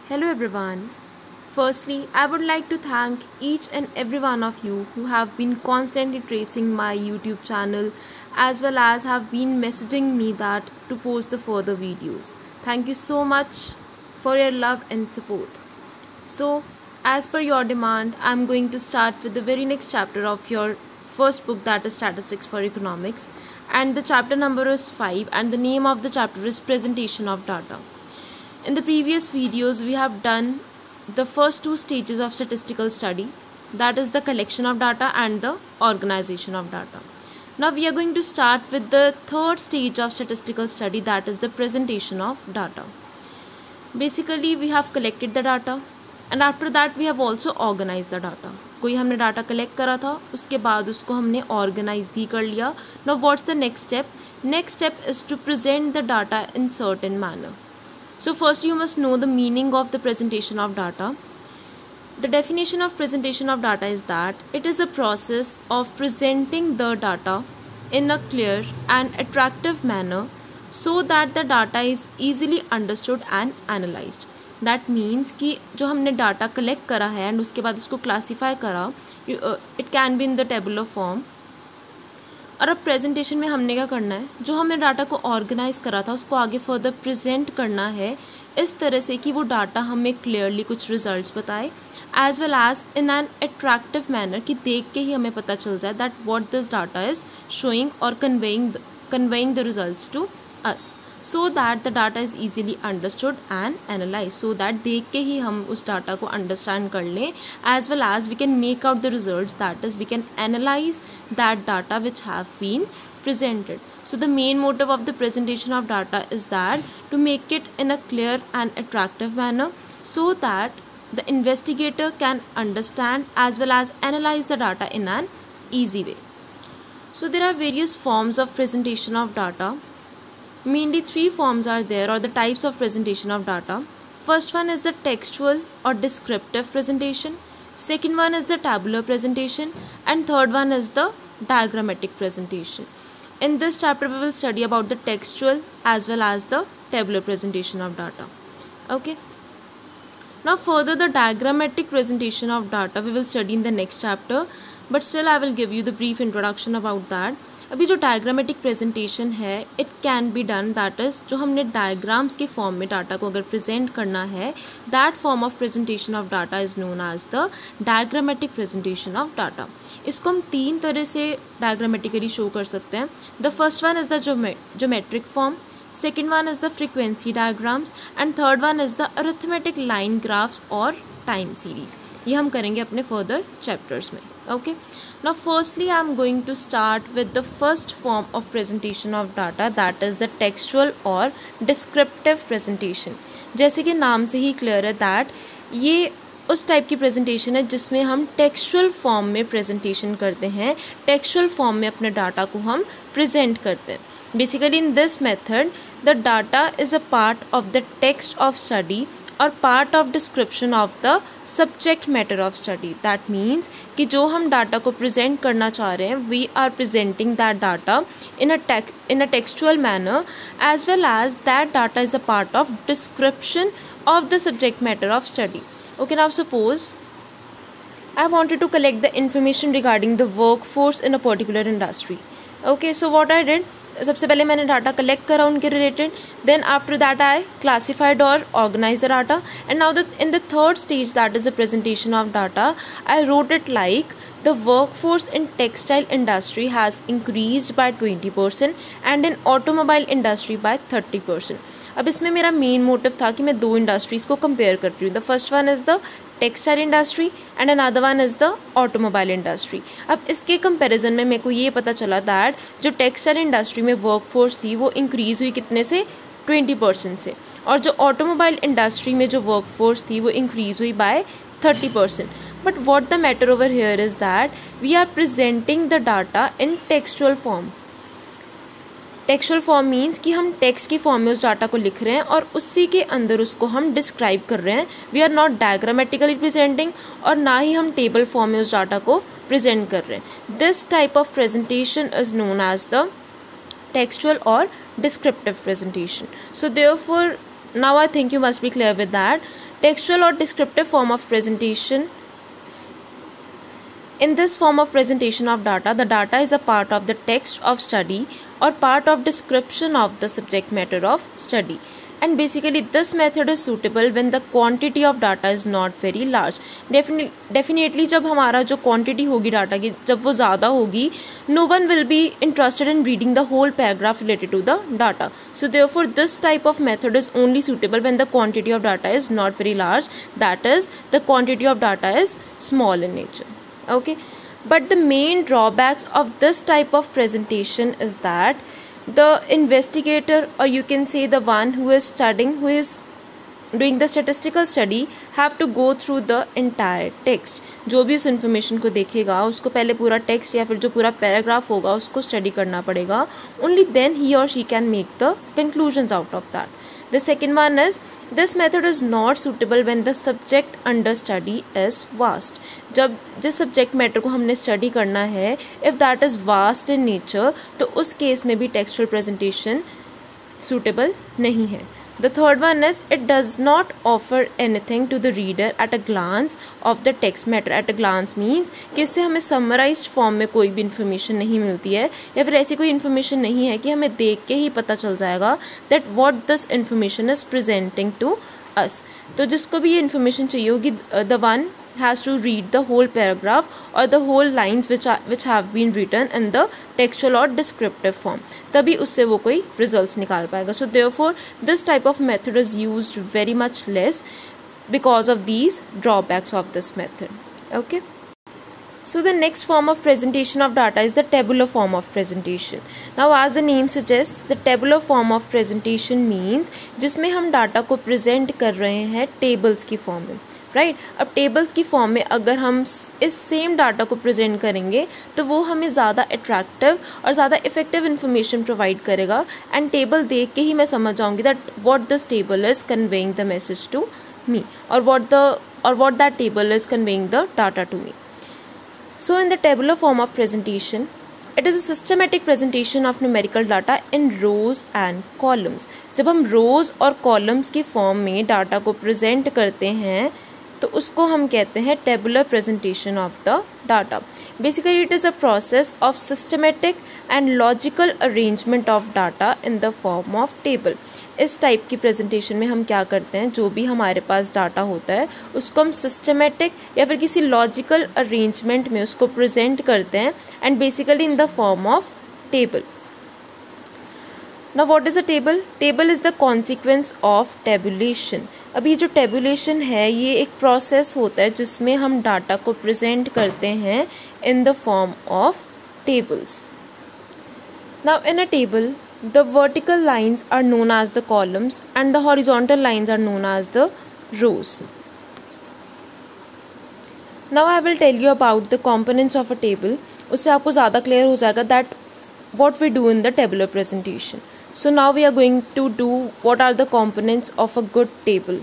Hello everyone. Firstly, I would like to thank each and every one of you who have been constantly tracing my YouTube channel as well as have been messaging me that to post the further videos. Thank you so much for your love and support. So, as per your demand, I am going to start with the very next chapter of your first book, that is Statistics for Economics, and the chapter number is 5 and the name of the chapter is Presentation of Data. In the previous videos, we have done the first two stages of statistical study, that is the collection of data and the organization of data. Now we are going to start with the third stage of statistical study, that is the presentation of data. Basically, we have collected the data and after that we have also organized the data. कोई हमने data collect करा था, उसके बाद उसको हमने organise भी कर लिया. Now what's the next step? Next step is to present the data in certain manner. So first you must know the meaning of the presentation of data. The definition of presentation of data is that it is a process of presenting the data in a clear and attractive manner so that the data is easily understood and analyzed. That means कि जो हमने data collect करा है and उसके बाद उसको classify करा, it can be in the tabular form. और अब प्रेजेंटेशन में हमने क्या करना है, जो हमने डाटा को ऑर्गेनाइज करा था उसको आगे फर्दर प्रेजेंट करना है इस तरह से कि वो डाटा हमें क्लियरली कुछ रिजल्ट्स बताए as well as in an attractive manner, कि देख के ही हमें पता चल जाए that what this data is showing और conveying the results to us, so that the data is easily understood and analyse, so that देख के ही हम उस डाटा को अंडरस्टैंड कर लें as well as we can make out the results, that is we can analyse that data which have been presented. So the main motive of the presentation of data is that to make it in a clear and attractive manner so that the investigator can understand as well as analyze the data in an easy way. So there are various forms of presentation of data. Mainly three forms are there, or the types of presentation of data. First one is the textual or descriptive presentation. Second one is the tabular presentation, and third one is the diagrammatic presentation. In this chapter we will study about the textual as well as the tabular presentation of data. Okay. Now further the diagrammatic presentation of data we will study in the next chapter, but still I will give you the brief introduction about that. अभी जो diagrammatic presentation है it can be done, that is जो हमने diagrams के form में data को अगर present करना है, that form of presentation of data is known as the diagrammatic presentation of data. इसको हम तीन तरह से डायग्रामेटिकली शो कर सकते हैं. The first one is the geometric form, second one is the frequency diagrams and third one is the arithmetic line graphs और time series. ये हम करेंगे अपने फर्दर चैप्टर्स में. Okay. Now firstly I am going to start with the first form of presentation of data, that is the textual or descriptive presentation. जैसे कि नाम से ही क्लियर है दैट ये उस टाइप की प्रेजेंटेशन है जिसमें हम टेक्सचुअल फॉर्म में प्रेजेंटेशन करते हैं, टेक्सचुअल फॉर्म में अपने डाटा को हम प्रेजेंट करते हैं. Basically in this method the data is a part of the text of study और part of description of the subject matter of study. That means कि जो हम डाटा को प्रेजेंट करना चाह रहे हैं we are presenting that data in a textual manner as well as that data is a part of description of the subject matter of study. Okay, now suppose I wanted to collect the information regarding the workforce in a particular industry. Okay, so what I did, सबसे पहले मैंने data collect करा उनके related, then after that I classified और organise the data and now in the third stage that is the presentation of data I wrote it like the workforce in textile industry has increased by 20% and in automobile industry by 30%. अब इसमें मेरा main motive था कि मैं दो industries को compare कर रही हूँ. The first one is the textile industry and another one is the automobile industry. अब इसके कंपैरिजन में मेरे को ये पता चला दैट जो टेक्सटाइल इंडस्ट्री में वर्कफोर्स थी वो इंक्रीज़ हुई कितने से, 20% से, और जो ऑटोमोबाइल इंडस्ट्री में जो वर्कफोर्स थी वो इंक्रीज़ हुई bye 30%. But what the matter over here is that we are presenting the data in textual form. Textual form means कि हम टेक्स्ट की फॉर्म में उस डाटा को लिख रहे हैं और उसी के अंदर उसको हम डिस्क्राइब कर रहे हैं. We are not diagrammatically presenting और ना ही हम टेबल फॉर्म में उस डाटा को प्रेजेंट कर रहे हैं. This type of presentation is known as the textual और descriptive presentation. So therefore Now I think you must be clear with that. Textual or descriptive form of presentation. In this form of presentation of data, the data is a part of the text of study or part of description of the subject matter of study. And basically this method is suitable when the quantity of data is not very large. Definitely जब हमारा जो quantity होगी data की जब वो ज़्यादा होगी, no one will be interested in reading the whole paragraph related to the data. So therefore this type of method is only suitable when the quantity of data is not very large, that is the quantity of data is small in nature. Okay, but the main drawbacks of this type of presentation is that the investigator, or you can say the one who is studying, who is doing the statistical study, have to go through the entire text. जो भी उस information को देखेगा उसको पहले पूरा text या फिर जो पूरा paragraph होगा उसको study करना पड़ेगा. Only then he or she can make the conclusions out of that. The second one is, this method is not suitable when the subject under study is vast. जब जिस subject matter को हमने study करना है, if that is vast in nature, तो उस case में भी textual presentation suitable नहीं है. The third one is, it does not offer anything to the reader at a glance of the text matter. At a glance means कि इससे हमें summarized form में कोई भी information नहीं मिलती है या फिर ऐसी कोई information नहीं है कि हमें देख के ही पता चल जाएगा that what this information is presenting to us. तो जिसको भी ये information चाहिए होगी, the one has to read the whole paragraph or the whole lines which have been written in the textual or descriptive form, तभी उससे वो कोई results निकाल पाएगा. So therefore this type of method is used very much less because of these drawbacks of this method. Okay. So the next form of presentation of data is the tabular form of presentation. Now as the name suggests, the tabular form of presentation means जिसमें हम data को present कर रहे हैं tables की form में. Right, अब tables की फॉर्म में अगर हम इस सेम डाटा को प्रेजेंट करेंगे तो वो हमें ज़्यादा अट्रैक्टिव और ज़्यादा इफेक्टिव इन्फॉर्मेशन प्रोवाइड करेगा. एंड टेबल देख के ही मैं समझ जाऊंगी that what this table is conveying the message to me और what that table is conveying the data to me. So in the tabular form of presentation, it is a systematic presentation of numerical data in rows and columns. जब हम रोज और columns की form में data को present करते हैं तो उसको हम कहते हैं tabular presentation of the data. Basically it is a process of systematic and logical arrangement of data in the form of table. इस टाइप की प्रेजेंटेशन में हम क्या करते हैं, जो भी हमारे पास डाटा होता है उसको हम सिस्टमेटिक या फिर किसी लॉजिकल अरेंजमेंट में उसको प्रेजेंट करते हैं and basically in the form of table. Now what is a table? Table is the consequence of tabulation. अभी जो tabulation है ये एक process होता है जिसमें हम डाटा को present करते हैं in the form of tables. Now in a table, the vertical lines are known as the columns and the horizontal lines are known as the rows. Now I will tell you about the components of a table. उससे आपको ज़्यादा clear हो जाएगा that what we do in the tabular presentation. So now we are going to do what are the components of a good table.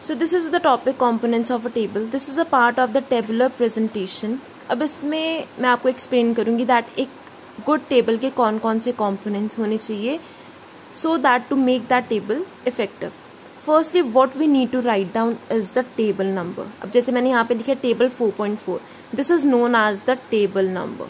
So this is the topic components of a table. This is a part of the tabular presentation. अब इसमें मैं आपको explain करूँगी that एक good table के कौन कौन से components होने चाहिए so that to make that table effective. Firstly, what we need to write down is the table number. अब जैसे मैंने यहाँ पे लिखा table 4.4. This is known as the table number.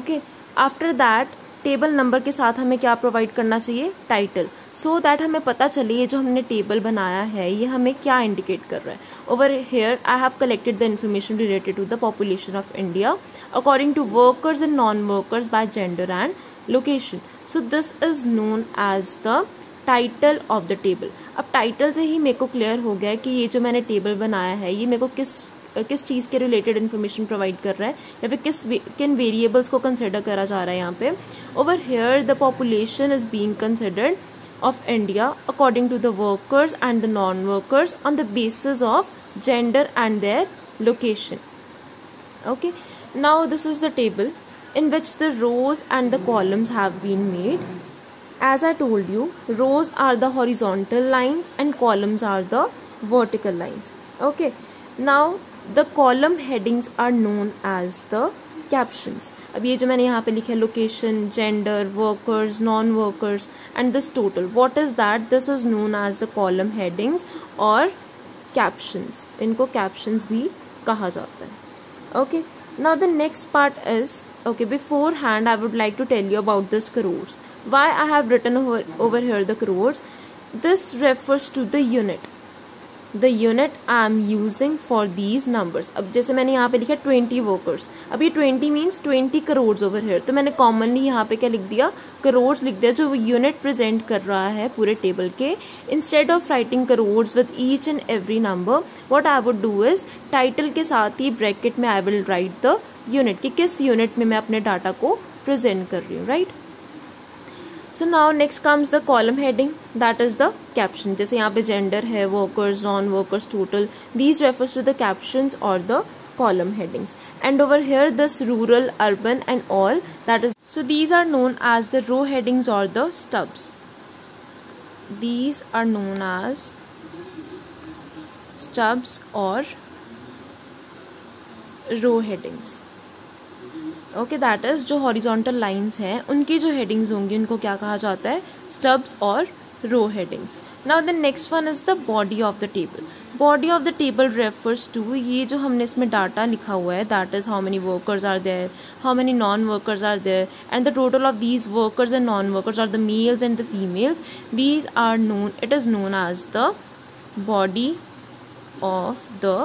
Okay. After that, table number के साथ हमें क्या प्रोवाइड करना चाहिए, टाइटल, सो दैट हमें पता चले ये जो हमने टेबल बनाया है ये हमें क्या इंडिकेट कर रहा है. Over here I have collected the information related to the population of India according to workers and non workers by gender and location. So this is known as the title of the table. अब title से ही मेरे को clear हो गया कि ये जो मैंने टेबल बनाया है ये मेरे को किस चीज़ के रिलेटेड इन्फॉर्मेशन प्रोवाइड कर रहा है या फिर किन वेरिएबल्स को कंसिडर करा जा रहा है यहाँ पे. Over here the population is being considered of India according to the workers and the non workers on the basis of gender and their location. Okay, now this is the table in which the rows and the columns have been made. As I told you, rows are the horizontal lines and columns are the vertical lines. Okay, now the column headings are known as the captions. अब ये जो मैंने यहाँ पे लिखा है location, gender, workers, non workers and this total, what is that? This is known as the column headings और captions. इनको कैप्शंस भी कहा जाता है. Okay, now the next part is, okay, beforehand I would like to tell you about this crores. Why I have written over here the crores? This refers to the unit I am using for these numbers. अब जैसे मैंने यहाँ पे लिखा 20 workers, अब ये 20 means 20 crore over here, तो मैंने कॉमनली यहाँ पे क्या लिख दिया? करोड़ लिख दिया, जो यूनिट प्रेजेंट कर रहा है पूरे टेबल के. Instead of writing crore with each and every number, what I would do is, title के साथ ही ब्रैकेट में I will write the unit, कि किस यूनिट में मैं अपने डाटा को प्रेजेंट कर रही हूँ, right. So now next comes the column heading, that is the caption. जैसे यहाँ पे gender है, workers, non-workers, total, these refers to the captions or the column headings. And over here this rural, urban and all, that is, so these are known as the row headings or the stubs. These are known as stubs or row headings. Okay, that is जो horizontal lines हैं उनकी जो headings होंगी उनको क्या कहा जाता है? स्टब्स और row headings. Now the next one is the body of the table. Body of the table refers to, ये जो हमने इसमें डाटा लिखा हुआ है, that is how many workers are there, how many non workers are there and the total of these workers and non workers are the males and the females. These are known, it is known as the body of the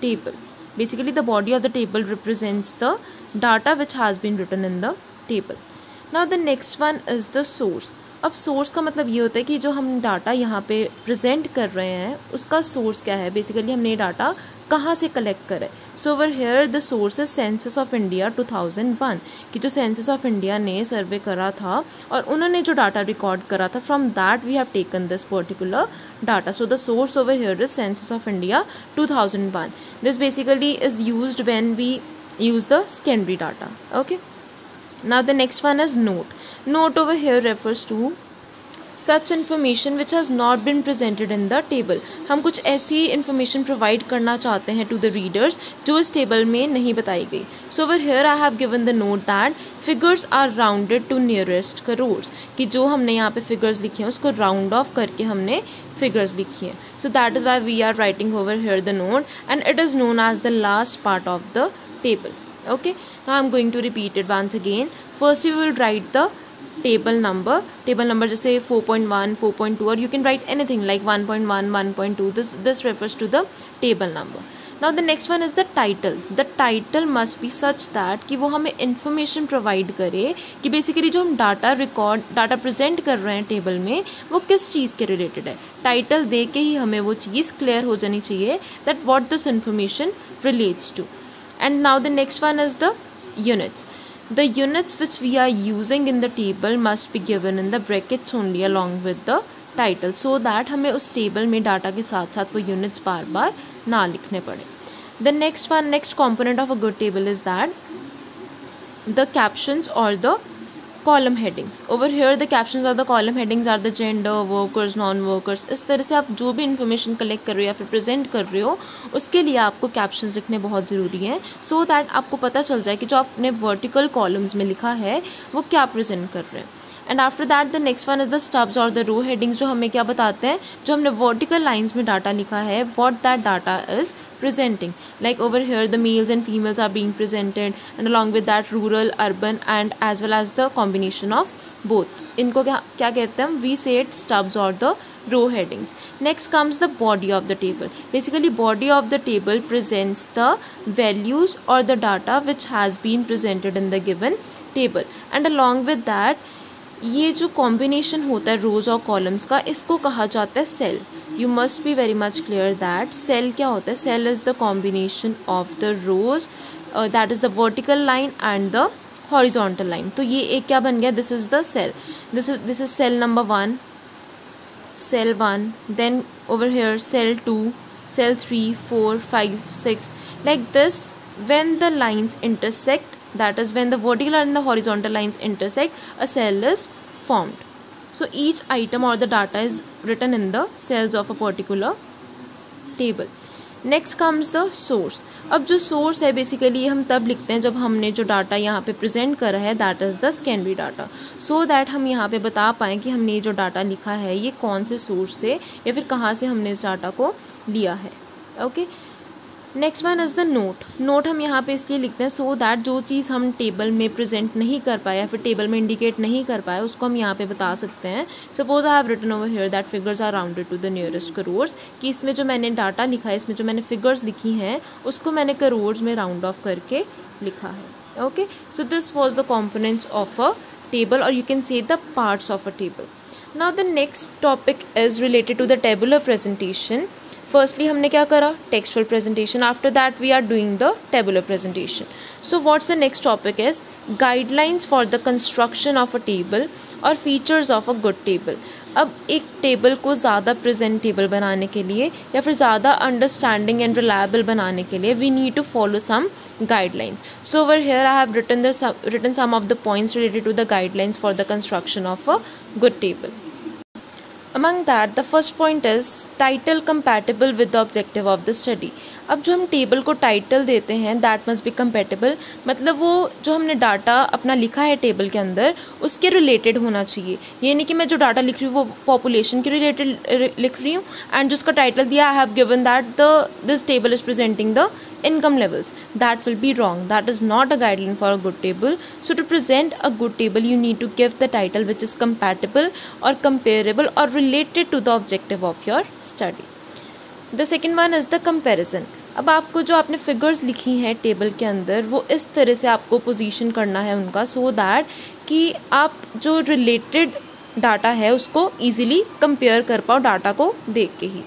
table. Basically the body of the table represents the data which has been written in the table. Now the next one is the source. अब source का मतलब ये होता है कि जो हम data यहाँ पे प्रेजेंट कर रहे हैं उसका सोर्स क्या है. बेसिकली हमने ये डाटा कहाँ से कलेक्ट करा है. So over here the source is census of India 2001, कि जो सेंसस ऑफ इंडिया ने सर्वे करा था और उन्होंने जो डाटा रिकॉर्ड करा था, from that we have taken this particular data. So the source over here is census of India 2001. This basically is used when we use the secondary data. Okay, now the next one is note. Note over here refers to such information which has not been presented in the table. हम कुछ ऐसी information provide करना चाहते हैं to the readers जो इस table में नहीं बताई गई. So over here I have given the note that figures are rounded to nearest crores, कि जो हमने यहाँ पे figures लिखे हैं उसको round off करके हमने figures लिखी हैं. So that is why we are writing over here the note and it is known as the last part of the table. Okay, now I'm going to repeat it once again. First you will write the table number जैसे 4.1, 4.2 or you can write anything like 1.1, 1.2. This refers to the table number. Now the next one is the title. The title must be such that कि वो हमें information provide करे कि basically जो हम data present कर रहे हैं टेबल में वो किस चीज़ के रिलेटेड है. टाइटल दे के ही हमें वो चीज़ क्लियर हो जानी चाहिए that what this information relates to. And now the next one is the units. The units which we are using in the table must be given in the brackets only along with the title, so that हमें उस table में data के साथ साथ वो units बार बार ना लिखने पड़े. The next component of a good table is that the captions or the column headings. Over here the captions or the column headings are the gender, workers, non-workers. इस तरह से आप जो भी information collect कर रहे हो या फिर present कर रहे हो उसके लिए आपको captions लिखने बहुत ज़रूरी हैं, so that आपको पता चल जाए कि जो आपने vertical columns में लिखा है वो क्या present कर रहे हैं. And after that the next one is the stubs और द रो हेडिंग्स, जो हमें क्या बताते हैं, जो हमने वर्टिकल लाइंस में डाटा लिखा है what that data is presenting. Like over here the males and females are being presented and along with that rural, urban and as well as the combination of both. इनको क्या कहते हैं, we said stubs और the row headings. Next comes the body of the table. Basically body of the table presents the values or the data which has been presented in the given table, and along with that ये जो combination होता है रोज और columns का इसको कहा जाता है cell. You must be very much clear that cell क्या होता है. Cell is the combination of the rows, that is the vertical line and the horizontal line. तो ये एक क्या बन गया, this is the cell. This is cell number 1, cell 1, then over here cell 2, cell 3, 4, 5, 6, like this. When the lines intersect, that is when the vertical and the horizontal lines intersect, a cell is formed. So each item or the data is written in the cells of a particular table. Next comes the source. अब जो source है basically हम तब लिखते हैं जब हमने जो डाटा यहाँ पे प्रेजेंट करा है that is the secondary data, so that हम यहाँ पे बता पाएँ कि हमने जो डाटा लिखा है ये कौन से सोर्स से या फिर कहाँ से हमने इस डाटा को लिया है। Okay, next one is the note. Note हम यहाँ पे इसलिए लिखते हैं सो दैट जो चीज़ हम टेबल में प्रेजेंट नहीं कर पाए या फिर टेबल में इंडिकेट नहीं कर पाए उसको हम यहाँ पे बता सकते हैं। Suppose I have written over here that figures are rounded to the nearest crores, कि इसमें जो मैंने डाटा लिखा है, इसमें जो मैंने फिगर्स लिखी हैं उसको मैंने करोर्स में राउंड ऑफ करके लिखा है। Okay, so this was the components of a table और you can say the parts of a table. Now the next topic is related to the tabular presentation. Firstly हमने क्या करा, textual presentation, after that we are doing the tabular presentation. So what's the next topic is guidelines for the construction of a table और features of a good table. अब एक table को ज़्यादा presentable बनाने के लिए या फिर ज़्यादा अंडरस्टैंडिंग एंड रिलायबल बनाने के लिए we need to follow some guidelines. So over here I have written some of the points related to the guidelines for the construction of a good table. Among that, the first point is title compatible with the objective of the study. अब जो हम table को title देते हैं that must B compatible, मतलब वो जो हमने डाटा अपना लिखा है टेबल के अंदर उसके रिलेटेड होना चाहिए। ये नहीं कि मैं जो डाटा लिख रही हूँ वो पॉपुलेशन के रिलेटेड लिख रही हूँ एंड जो उसका टाइटल दिया I have given that this table is presenting the income levels. That will be wrong. That is not a guideline for a good table. So to present a good table you need to give the title which is compatible or comparable or related to the objective of your study. The second one is the comparison. अब आपको जो आपने figures लिखी हैं table के अंदर वो इस तरह से आपको पोजीशन करना है उनका सो दैट कि आप जो रिलेटेड डाटा है उसको ईजिली कंपेयर कर पाओ डाटा को देख के ही।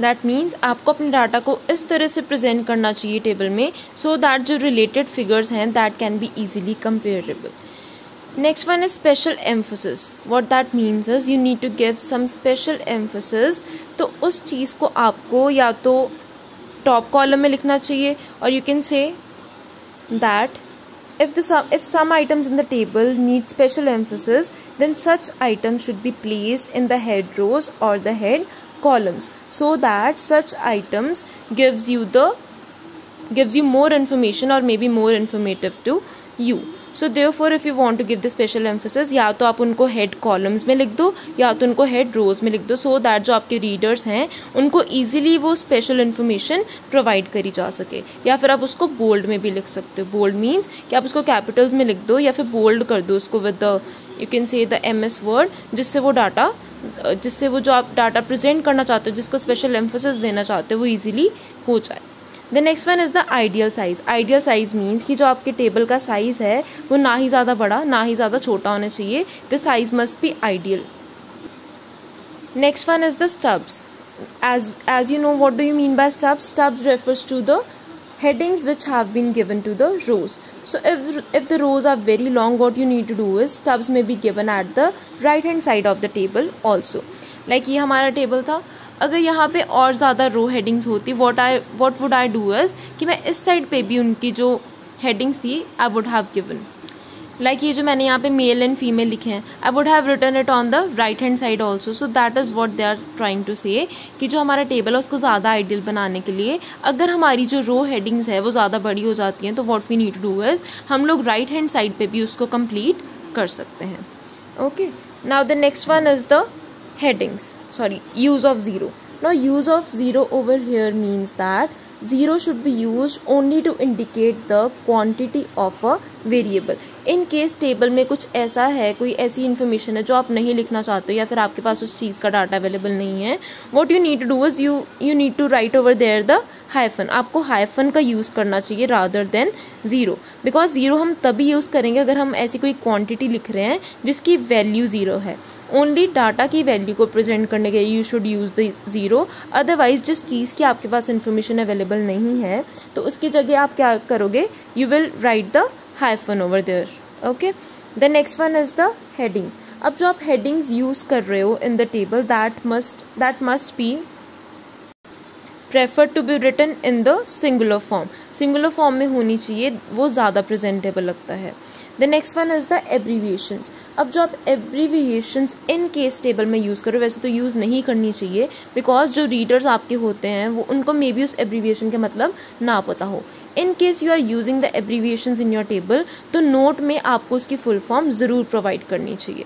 दैट मीन्स आपको अपने डाटा को इस तरह से प्रेजेंट करना चाहिए टेबल में सो दैट जो रिलेटेड फिगर्स हैं that can be easily comparable. Next one is special emphasis. What that means is you need to give some special emphasis. तो उस चीज़ को आपको या तो टॉप कॉलम में लिखना चाहिए और you can say that if some items in the table need special emphasis then such items should be placed in the head rows or the head columns so that such items gives you more information or maybe more informative to you. So therefore if you want to give the special emphasis या तो आप उनको head columns में लिख दो या तो उनको head rows में लिख दो so that जो आपके readers हैं उनको easily वो special information provide करी जा सके। या फिर आप उसको bold में भी लिख सकते हो। bold means कि आप उसको capitals में लिख दो या फिर bold कर दो उसको with the you can say the MS word जिससे वो जो आप डाटा प्रेजेंट करना चाहते हो जिसको स्पेशल एम्फोसिस देना चाहते हो वो ईजिली हो जाए। The next one is the ideal size. Ideal size means कि जो आपके टेबल का साइज़ है वो ना ही ज़्यादा बड़ा ना ही ज़्यादा छोटा होना चाहिए। The size must be ideal. Next one is the stubs. as you know what do you mean by stubs? Stubs refers to the headings which have been given to the rows. So if the rows are very long what you need to do is stubs may be given at the right hand side of the table also. Like ये हमारा table था, अगर यहाँ पे और ज़्यादा row headings होती what would I do is कि मैं इस साइड पे भी उनकी जो हेडिंग्स थी I would have given. Like ये जो मैंने यहाँ पे मेल एंड फीमेल लिखे हैं I would have written it on the right hand side also. So that is what they are trying to say कि जो हमारा टेबल है उसको ज़्यादा आइडियल बनाने के लिए अगर हमारी जो रो हेडिंग्स है वो ज़्यादा बड़ी हो जाती हैं तो what we need to do is हम लोग राइट हैंड साइड पे भी उसको कंप्लीट कर सकते हैं। Okay, now the next one is the use of zero. Now use of zero over here means that zero should be used only to indicate the quantity of a variable. In case table में कुछ ऐसा है, कोई ऐसी information है जो आप नहीं लिखना चाहते हो या फिर आपके पास उस चीज़ का डाटा अवेलेबल नहीं है, what you need to do is you need to write over there the hyphen. आपको हाइफन का यूज़ करना चाहिए rather than zero, because zero हम तभी यूज़ करेंगे अगर हम ऐसी कोई क्वांटिटी लिख रहे हैं जिसकी वैल्यू ज़ीरो है। ओनली डाटा की वैल्यू को प्रेजेंट करने के लिए you should use the zero. Otherwise जिस चीज़ की आपके पास इन्फॉर्मेशन अवेलेबल नहीं है तो उसकी जगह आप क्या करोगे, you will write the hyphen over there. Okay, the next one is the headings. अब जो आप हेडिंग्स यूज कर रहे हो in the table that must be prefer to be written in the singular form. Singular form में होनी चाहिए, वो ज़्यादा प्रेजेंटेबल लगता है। The next one is the abbreviations. अब जो आप एब्रीविएशंस इन केस टेबल में यूज़ करो, वैसे तो यूज़ नहीं करनी चाहिए बिकॉज जो रीडर्स आपके होते हैं वो उनको मे बी उस एब्रीविएशन का मतलब ना पता हो। In case you are using the abbreviations in your table तो नोट में आपको उसकी फुल फॉर्म ज़रूर प्रोवाइड करनी चाहिए।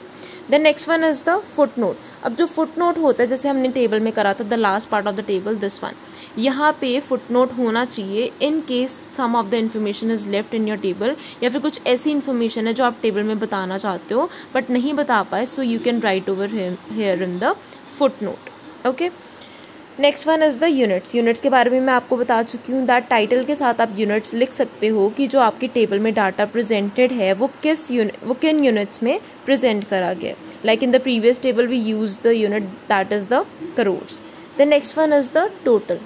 The next one is the foot note. अब जो फुट नोट होता है जैसे हमने टेबल में करा था the last part of the table this one, यहाँ पे फुट नोट होना चाहिए in case some of the information is left in your table, या फिर कुछ ऐसी इन्फॉर्मेशन है जो आप टेबल में बताना चाहते हो बट नहीं बता पाए, so you can write over here in the foot note. Okay, next one is the units. Units के बारे में मैं आपको बता चुकी हूँ दैट टाइटल के साथ आप यूनिट्स लिख सकते हो कि जो आपकी टेबल में डाटा प्रेजेंटेड है वो किन यूनिट्स में प्रेजेंट करा गया। Like in the previous table we use the unit that is the crores. The next one is the total.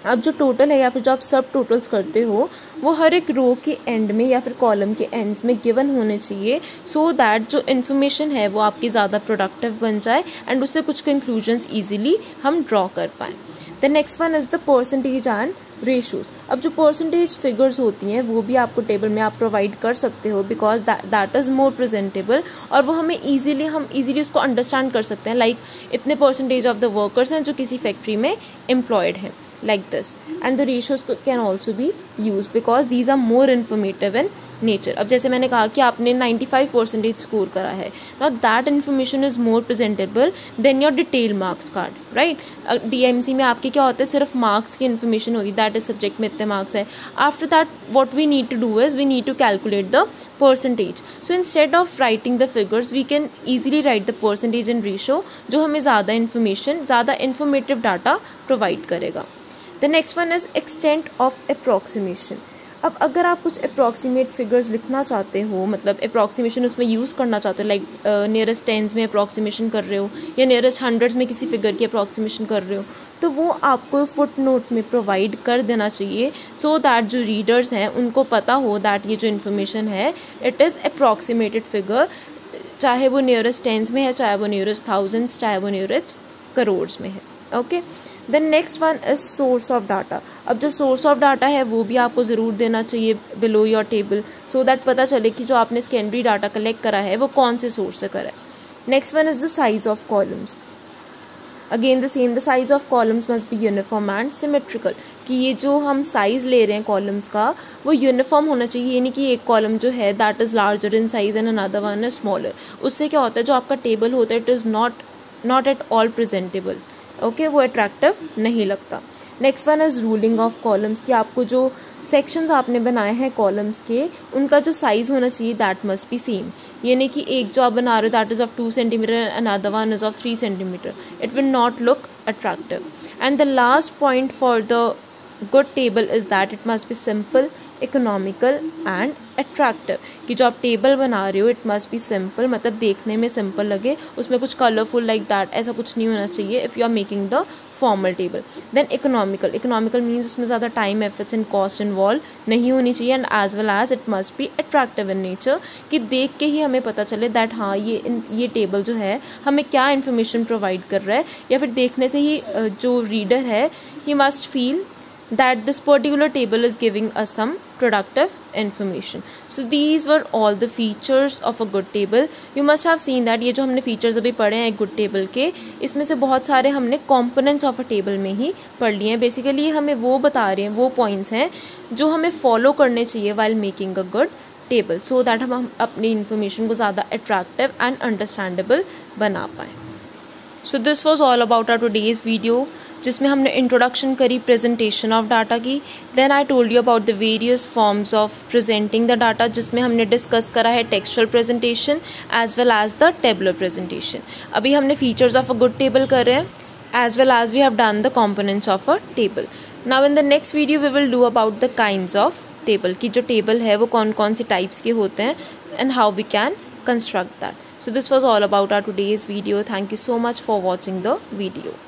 अब जो टोटल है या फिर जो आप सब टोटल्स करते हो वो हर एक रो के एंड में या फिर कॉलम के एंड्स में गिवन होने चाहिए सो दैट जो इन्फॉर्मेशन है वो आपकी ज़्यादा प्रोडक्टिव बन जाए एंड उससे कुछ कंक्लूजन्स ईजिली हम ड्रॉ कर पाएँ। The next one is the percentage and ratios. अब जो परसेंटेज फिगर्स होती हैं वो भी आपको टेबल में आप प्रोवाइड कर सकते हो because that is more presentable और वो हमें ईजिली उसको अंडरस्टैंड कर सकते हैं। लाइक इतने परसेंटेज ऑफ द वर्कर्स हैं जो किसी फैक्ट्री में एम्प्लॉयड हैं, like this, and the ratios can also be used because these are more informative in nature। अब जैसे मैंने कहा कि आपने 95% स्कोर करा है, now that information is more presentable than your detail marks card, right? DMC में आपके क्या होता है, सिर्फ मार्क्स की इन्फॉर्मेशन होती है दैट इज सब्जेक्ट में इतने मार्क्स है। After that what we need to do is we need to calculate the percentage, so instead of writing the figures we can easily write the percentage and ratio जो हमें ज़्यादा information, ज़्यादा informative data provide करेगा। The next one is extent of approximation. अब अगर आप कुछ approximate figures लिखना चाहते हो, मतलब अप्रॉक्सीमेशन उसमें यूज़ करना चाहते हो, लाइक नियरेस्ट टेंस में अप्रॉक्सीमेशन कर रहे हो या नियरेस्ट हंड्रेड्स में किसी फिगर की अप्रॉक्सीमेशन कर रहे हो, तो वो आपको फुट नोट में प्रोवाइड कर देना चाहिए सो दैट जो रीडर्स हैं उनको पता हो दैट ये जो इन्फॉर्मेशन है इट इज़ अप्रॉक्सीमेटेड फिगर, चाहे वो नियरेस्ट टेंस में है, चाहे वो नियरेस्ट थाउजेंड्स, चाहे वो नियरेस्ट करोड्स में है। Okay, the next one is source of data. अब जो सोर्स ऑफ डाटा है वो भी आपको ज़रूर देना चाहिए below your table so that पता चले कि जो आपने सेकेंडरी डाटा कलेक्ट करा है वो कौन से सोर्स से करा है। Next one is the size of columns. Again the same, the size of columns must be uniform and symmetrical, कि ये जो हम साइज ले रहे हैं कॉलम्स का वो यूनिफॉर्म होना चाहिए, यानी कि एक कॉलम जो है that is larger in size and another one is smaller. उससे क्या होता है जो आपका टेबल होता है it is not at all presentable. Okay, वो अट्रैक्टिव नहीं लगता। Next one is ruling of columns, कि आपको जो सेक्शंस आपने बनाए हैं कॉलम्स के उनका जो साइज़ होना चाहिए दैट मस्ट बी सेम, यानी कि एक जो आप बना रहे हो that is of 2 centimetre and other one is of 3 centimetre, it will not look attractive. And the last point for the good table is that it must B simple, economical and attractive, कि जो आप table बना रहे हो it must B simple, मतलब देखने में simple लगे, उसमें कुछ कलरफुल लाइक दैट ऐसा कुछ नहीं होना चाहिए if you are making the formal table. Then economical means उसमें ज़्यादा time, efforts and cost involve नहीं होनी चाहिए, and as well as it must be attractive in nature, कि देख के ही हमें पता चले दैट हाँ ये टेबल जो है हमें क्या इन्फॉर्मेशन प्रोवाइड कर रहा है, या फिर देखने से ही जो रीडर है he must feel that this particular table is giving us some productive information. So these were all the features of a good table. You must have seen that ये जो हमने features अभी पढ़े हैं good table के, इसमें से बहुत सारे हमने components of a table में ही पढ़ लिए हैं। बेसिकली हमें वो बता रहे हैं, वो points हैं जो हमें follow करने चाहिए while making a good table, so that हम अपनी information को ज़्यादा attractive and understandable बना पाएँ। So this was all about our today's video, जिसमें हमने इंट्रोडक्शन करी प्रेजेंटेशन ऑफ डाटा की। Then I told you about the various forms of presenting the data, जिसमें हमने डिस्कस करा है textual presentation as well as the tabular presentation. अभी हमने features of a good table कर रहे हैं as well as we have done the components of a table. Now in the next video we will do about the kinds of table, की जो table है वो कौन कौन से टाइप्स के होते हैं and how we can construct that. So this was all about our today's video. Thank you so much for watching the video.